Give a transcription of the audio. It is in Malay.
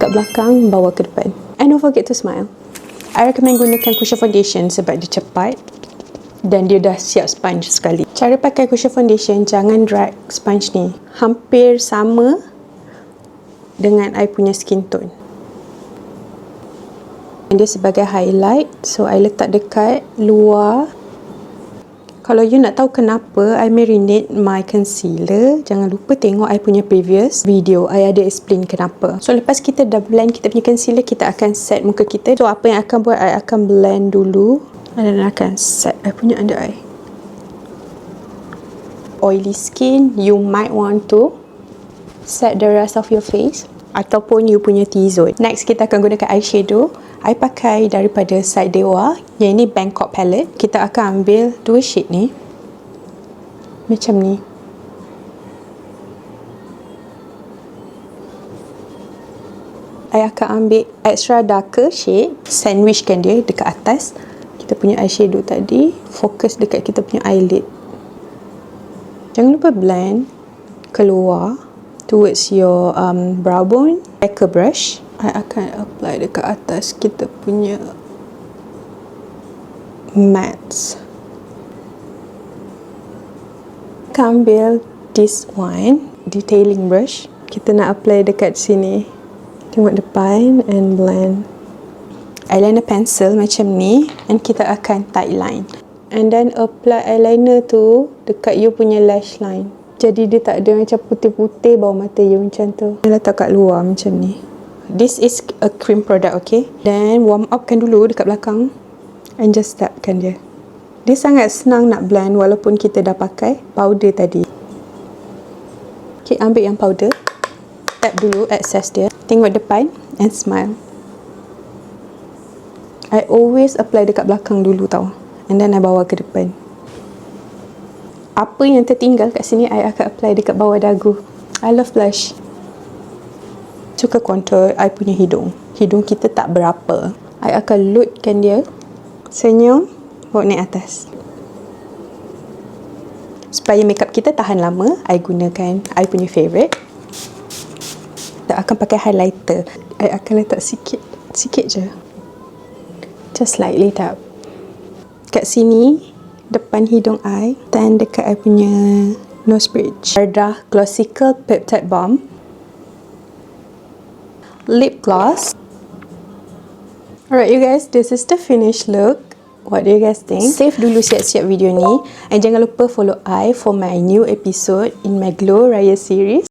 dekat belakang, bawa ke depan. And don't forget to smile. I recommend gunakan cushion foundation sebab dia cepat dan dia dah siap sponge sekali. Cara pakai cushion foundation, jangan drag sponge ni. Hampir sama dengan I punya skin tone. Dia sebagai highlight, so I letak dekat luar. Kalau you nak tahu kenapa I marinate my concealer, jangan lupa tengok I punya previous video. I ada explain kenapa. So lepas kita dah blend kita punya concealer, kita akan set muka kita. So apa yang akan buat, I akan blend dulu dan akan set I punya under eye. Oily skin, you might want to set the rest of your face ataupun you punya T-zone. Next, kita akan gunakan eyeshadow. I pakai daripada Side Dewa, yang ini Bangkok palette. Kita akan ambil dua shade ni. Macam ni. I akan ambil extra darker shade, sandwichkan dia dekat atas kita punya eyeshadow tadi. Fokus dekat kita punya eyelid. Jangan lupa blend keluar towards your brow bone. Packer brush, I akan apply dekat atas kita punya matte. Akan ambil this one, detailing brush. Kita nak apply dekat sini. Tengok depan and blend. Eyeliner pencil macam ni, and kita akan tight line. And then apply eyeliner tu dekat you punya lash line. Jadi dia tak ada macam putih-putih bawah mata you macam tu. Letak kat luar macam ni. This is a cream product, okay? Then warm upkan dulu dekat belakang and just tapkan dia. Dia sangat senang nak blend walaupun kita dah pakai powder tadi. Okay, ambil yang powder. Tap dulu excess dia. Tengok depan and smile. I always apply dekat belakang dulu tau. And then I bawa ke depan. Apa yang tertinggal kat sini, I akan apply dekat bawah dagu. I love blush. Suka contour I punya hidung. Hidung kita tak berapa. I akan loadkan dia. Senyum, bawa naik atas. Supaya makeup kita tahan lama, I gunakan I punya favourite. Tak akan pakai highlighter. I akan letak sikit je. Just slightly tap. Kat sini, depan hidung I, dan dekat I punya nose bridge. Ardah Glossical Peptide Balm. Lip gloss. Alright you guys, this is the finished look. What do you guys think? Save dulu siap-siap video ni. And jangan lupa follow I for my new episode in my Glow Raya series.